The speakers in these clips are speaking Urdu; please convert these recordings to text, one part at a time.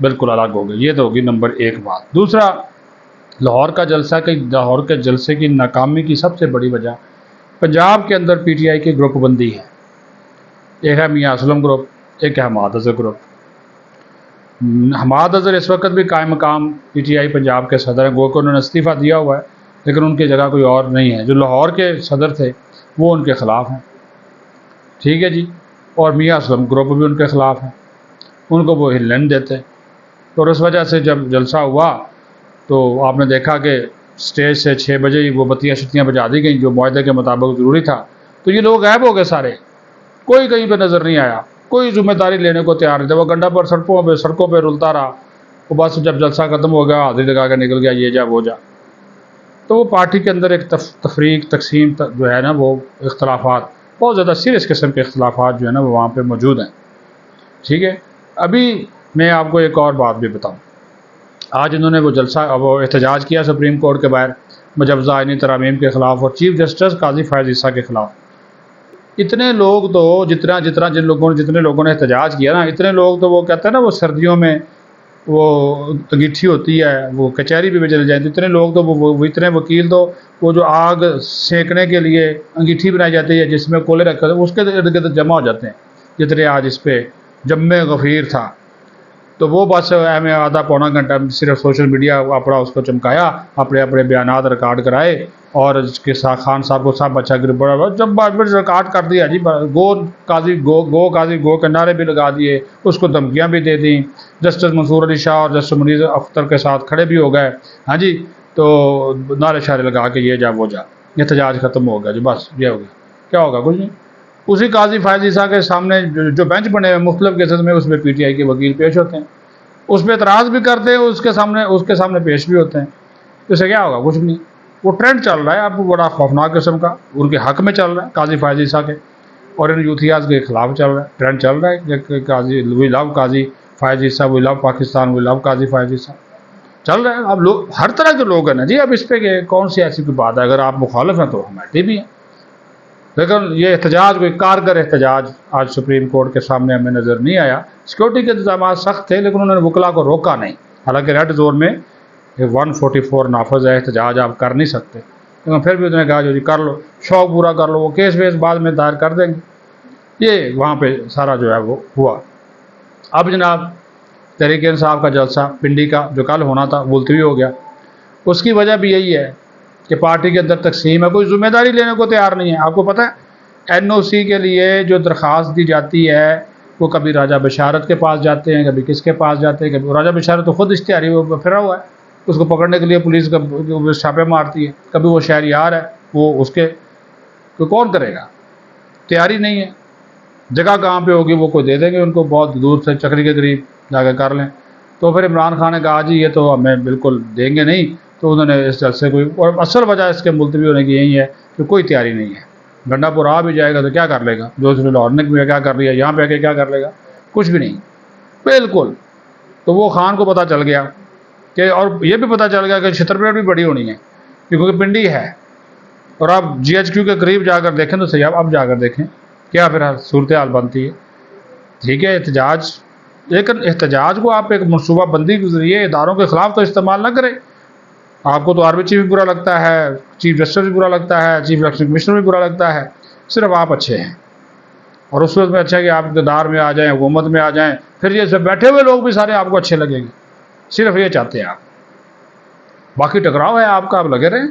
بالکل الگ ہو گئے. یہ تو ہوگی نمبر ایک بات. دوسرا، لاہور کا جلسہ لاہور کے جلسے کی ناکامی کی سب سے بڑی وجہ پنجاب کے اندر پی ٹی آئی کی گروپ بندی ہے. ایک ہے میاں اسلم گروپ، ایک ہے حماد اظہر گروپ. حماد اظہر اس وقت بھی قائم مقام پی ٹی آئی پنجاب کے صدر ہیں، گو کہ انہوں نے استعفیٰ دیا ہوا ہے، لیکن ان کی جگہ کوئی اور نہیں ہے. جو لاہور کے صدر تھے وہ ان کے خلاف ہیں. ٹھیک ہے جی. اور میاں اسلم گروپ بھی ان کے خلاف ہیں، ان کو وہ ہلنے نہیں دیتے. اور اس وجہ سے جب جلسہ ہوا تو آپ نے دیکھا کہ اسٹیج سے 6 بجے ہی وہ بتیاں شتیاں بجا دی گئیں جو معاہدے کے مطابق ضروری تھا. تو یہ لوگ غائب ہو گئے سارے، کوئی کہیں پہ نظر نہیں آیا، کوئی ذمہ داری لینے کو تیار نہیں تھا. وہ گنڈا پر سڑکوں پہ رلتا رہا. وہ بس جب جلسہ ختم ہو گیا حاضری لگا کے نکل گیا، یہ جا وہ جا. تو وہ پارٹی کے اندر ایک تفریق تقسیم جو ہے نا، وہ اختلافات بہت زیادہ سیریس قسم کے اختلافات جو ہے نا وہ وہاں پہ موجود ہیں. ٹھیک ہے. ابھی میں آپ کو ایک اور بات بھی بتاؤں. آج انہوں نے وہ جلسہ وہ احتجاج کیا سپریم کورٹ کے باہر مجوزہ آئینی ترامیم کے خلاف اور چیف جسٹس قاضی فائز عیسیٰ کے خلاف. اتنے لوگ تو جتنے لوگوں نے احتجاج کیا نا، اتنے لوگ تو وہ کہتے ہیں نا وہ سردیوں میں وہ انگیٹھی ہوتی ہے وہ کچہری بھی چلے جائیں تو اتنے لوگ تو وہ اتنے وکیل تو وہ جو آگ سینکنے کے لیے انگیٹھی بنائی جاتی ہے جس میں کولے رکھے اس کے ارد گرد جمع ہو جاتے ہیں، جتنے آج اس پہ جم غفیر تھا. تو وہ بس میں آدھا پونا گھنٹہ صرف سوشل میڈیا اپنا اس کو چمکایا، اپنے بیانات ریکارڈ کرائے اور اس کے ساتھ خان صاحب کو سب اچھا بڑا جب ریکارڈ کر دیا جی، قاضی گو کے نعرے بھی لگا دیے، اس کو دھمکیاں بھی دے دیں. جسٹس منصور علی شاہ اور جسٹس منیر اختر کے ساتھ کھڑے بھی ہو گئے. ہاں جی. تو نعرے شعرے لگا کے یہ جا وہ جا، احتجاج ختم ہو گیا جی. بس یہ ہو گیا. کیا ہوگا؟ کچھ نہیں. اسی قاضی فائز عیسیٰ کے سامنے جو بینچ بنے ہوئے مختلف کیسز میں اس میں پی ٹی آئی کے وکیل پیش ہوتے ہیں، اس پہ اعتراض بھی کرتے ہیں، اس کے سامنے پیش بھی ہوتے ہیں. اس سے کیا ہوگا؟ کچھ نہیں. وہ ٹرینڈ چل رہا ہے اب بڑا خوفناک قسم کا، ان کے حق میں چل رہا ہے قاضی فائز عیسیٰ کے اور ان یوتھیاز کے خلاف چل رہا ہے. ٹرینڈ چل رہا ہے کہ قاضی وی لو قاضی فائز عیسیٰ، وی لو پاکستان، وی لو قاضی فائز عیسیٰ چل رہا ہے. اب لوگ ہر طرح کے لوگ ہیں نا جی. اب اس پہ کہ کون سی ایسی کوئی بات ہے؟ اگر آپ مخالف ہیں تو ہم ایٹی بھی ہیں. لیکن یہ احتجاج کوئی کارگر احتجاج آج سپریم کورٹ کے سامنے ہمیں نظر نہیں آیا. سیکورٹی کے انتظامات سخت تھے لیکن انہوں نے وکلا کو روکا نہیں. حالانکہ ریڈ زون میں 144 نافذ ہے، احتجاج آپ کر نہیں سکتے، لیکن پھر بھی انہوں نے کہا جو جی کر لو، شوق پورا کر لو، وہ کیس ویس بعد میں دائر کر دیں گے. یہ وہاں پہ سارا جو ہے وہ ہوا. اب جناب تحریک انصاف کا جلسہ پنڈی کا جو کل ہونا تھا ملتوی ہو گیا. اس کی وجہ بھی یہی ہے کہ پارٹی کے اندر تقسیم ہے، کوئی ذمہ داری لینے کو تیار نہیں ہے. آپ کو پتہ ہے این او سی کے لیے جو درخواست دی جاتی ہے وہ کبھی راجہ بشارت کے پاس جاتے ہیں، کبھی کس کے پاس جاتے ہیں. کبھی راجہ بشارت تو خود اشتہاری وہ پھرا ہوا ہے، اس کو پکڑنے کے لیے پولیس چھاپے مارتی ہے. کبھی وہ شہریار ہے، وہ اس کے تو کون کرے گا؟ تیاری نہیں ہے. جگہ کہاں پہ ہوگی وہ کوئی دے دیں گے ان کو، بہت دور سے چکری کے قریب جا کے کر لیں. تو پھر عمران خان نے کہا جی یہ تو ہمیں بالکل دیں گے نہیں. تو انہوں نے اس جلسے کو، اور اصل وجہ اس کے ملتوی ہونے کی یہی ہے کہ کوئی تیاری نہیں ہے. گنڈا پور آ بھی جائے گا تو کیا کر لے گا؟ جو اس نے لاہور میں کیا کر لیا یہاں پہ آ کے کیا کر لے گا؟ کچھ بھی نہیں بالکل. تو وہ خان کو پتہ چل گیا کہ، اور یہ بھی پتہ چل گیا کہ چھتر پریٹ بھی بڑی ہونی ہے کیونکہ پنڈی ہے. اور آپ جی ایچ کیو کے قریب جا کر دیکھیں تو صحیح، اب جا کر دیکھیں کیا پھر صورتحال بنتی ہے. ٹھیک ہے. احتجاج، لیکن احتجاج کو آپ ایک منصوبہ بندی کے ذریعے اداروں کے خلاف تو استعمال نہ کریں. آپ کو تو آرمی چیف بھی برا لگتا ہے، چیف جسٹس بھی برا لگتا ہے، چیف الیکشن کمشنر بھی برا لگتا ہے. صرف آپ اچھے ہیں اور اس وقت میں اچھا ہے کہ آپ اقتدار میں آ جائیں، حکومت میں آ جائیں، پھر یہ سب بیٹھے ہوئے لوگ بھی سارے آپ کو اچھے لگیں گے. صرف یہ چاہتے ہیں آپ. باقی ٹکراؤ ہے آپ کا، آپ لگے رہیں.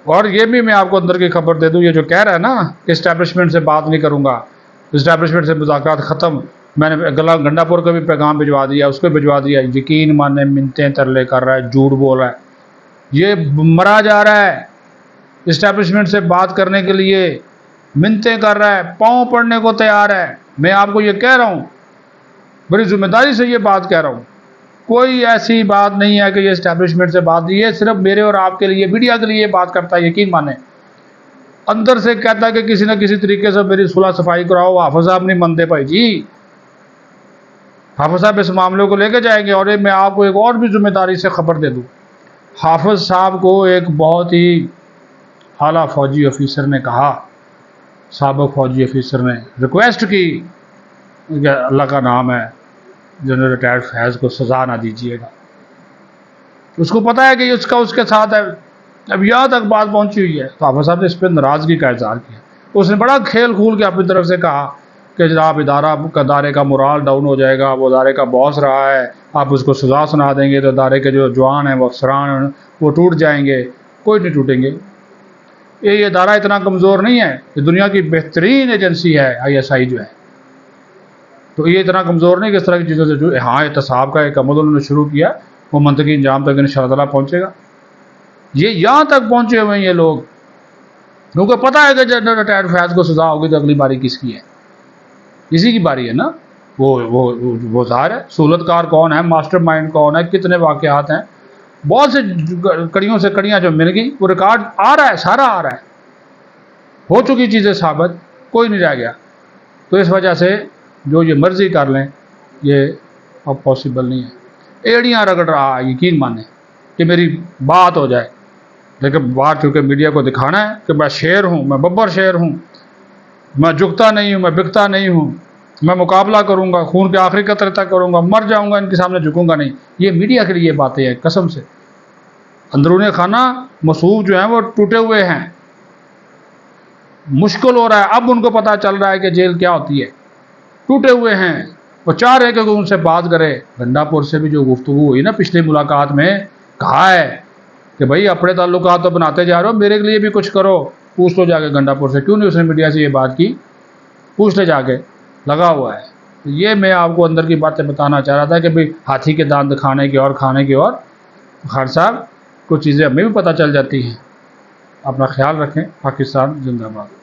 اور یہ بھی میں آپ کو اندر کی خبر دے دوں، یہ جو کہہ رہا ہے نا کہ اسٹیبلشمنٹ سے بات نہیں کروں گا، اسٹیبلشمنٹ سے مذاکرات ختم، میں نے گنڈا پور کا بھی پیغام بھجوا دیا، اس کو بھجوا دیا. یقین مانے منتیں ترلے کر رہا ہے، جھوٹ بول رہا ہے، یہ مرا جا رہا ہے. اسٹیبلشمنٹ سے بات کرنے کے لیے منتیں کر رہا ہے، پاؤں پڑنے کو تیار ہے. میں آپ کو یہ کہہ رہا ہوں، بڑی ذمہ داری سے یہ بات کہہ رہا ہوں. کوئی ایسی بات نہیں ہے کہ یہ اسٹیبلشمنٹ سے بات، یہ صرف میرے اور آپ کے لیے، میڈیا کے لیے بات کرتا ہے. یقین مانیں اندر سے کہتا ہے کہ کسی نہ کسی طریقے سے میری صلح صفائی کراؤ. حافظ صاحب نہیں مانتے بھائی جی. حافظ صاحب اس معاملے کو لے کے جائیں گے. اور میں آپ کو ایک اور بھی ذمہ داری سے خبر دے دوں، حافظ صاحب کو ایک بہت ہی اعلیٰ فوجی افیسر نے کہا، سابق فوجی افیسر نے ریکویسٹ کی، اللہ کا نام ہے جنرل ریٹائرڈ فیض کو سزا نہ دیجیے گا. اس کو پتہ ہے کہ اس کا اس کے ساتھ ہے. اب یہاں تک بات پہنچی ہوئی ہے تو حافظ صاحب نے اس پہ ناراضگی کا اظہار کیا. اس نے بڑا کھیل کھول کے اپنی طرف سے کہا کہ جناب ادارے کا مورال ڈاؤن ہو جائے گا، وہ ادارے کا باس رہا ہے، آپ اس کو سزا سنا دیں گے تو ادارے کے جو جوان ہیں، وہ افسران ہیں، وہ ٹوٹ جائیں گے. کوئی نہیں ٹوٹیں گے. یہ ادارہ اتنا کمزور نہیں ہے. یہ دنیا کی بہترین ایجنسی ہے ISI جو ہے، تو یہ اتنا کمزور نہیں کہ اس طرح کی چیزوں سے ہاں احتساب کا ایک عمل انہوں نے شروع کیا، وہ منطقی انجام تک انشاءاللہ تعالیٰ پہنچے گا. یہ یہاں تک پہنچے ہوئے ہیں یہ لوگ، کیونکہ پتہ ہے کہ جنرل ریٹائرڈ فیض کو سزا ہوگی تو اگلی باری کس کی ہے؟ اسی کی باری ہے نا. وہ ظاہر ہے سہولت کار کون ہے، ماسٹر مائنڈ کون ہے، کتنے واقعات ہیں، بہت سے کڑیوں سے کڑیاں جو مل گئی. وہ ریکارڈ آ رہا ہے، سارا آ رہا ہے، ہو چکی چیزیں ثابت، کوئی نہیں رہ گیا. تو اس وجہ سے جو یہ مرضی کر لیں یہ اب پاسبل نہیں ہے. ایڑیاں رگڑ رہا ہے، یقین مانیں کہ میری بات ہو جائے، لیکن بات چونکہ میڈیا کو دکھانا ہے کہ میں شیر ہوں، میں ببر شیر ہوں، میں جھکتا نہیں ہوں، میں بکتا نہیں ہوں، میں مقابلہ کروں گا، خون کے آخری قطرے تک کروں گا، مر جاؤں گا، ان کے سامنے جھکوں گا نہیں. یہ میڈیا کے لیے باتیں ہیں. قسم سے اندرون خانہ مصوف جو ہیں وہ ٹوٹے ہوئے ہیں، مشکل ہو رہا ہے. اب ان کو پتہ چل رہا ہے کہ جیل کیا ہوتی ہے. ٹوٹے ہوئے ہیں، وہ چاہ رہے کہ ان سے بات کرے. گنڈا پور سے بھی جو گفتگو ہوئی نا پچھلی ملاقات میں، کہا ہے کہ بھائی اپنے تعلقات تو بناتے جا رہے ہو، میرے لیے بھی کچھ کرو. پوچھ لو جا کے گنڈا پور سے، کیوں نہیں اس نے میڈیا سے یہ بات کی؟ پوچھ لے جا کے، لگا ہوا ہے. یہ میں آپ کو اندر کی باتیں بتانا چاہ رہا تھا کہ بھئی ہاتھی کے دانت کھانے کے اور کھانے کے اور. خیر صاحب کچھ چیزیں ہمیں بھی پتہ چل جاتی ہیں. اپنا خیال رکھیں. پاکستان زندہ باد.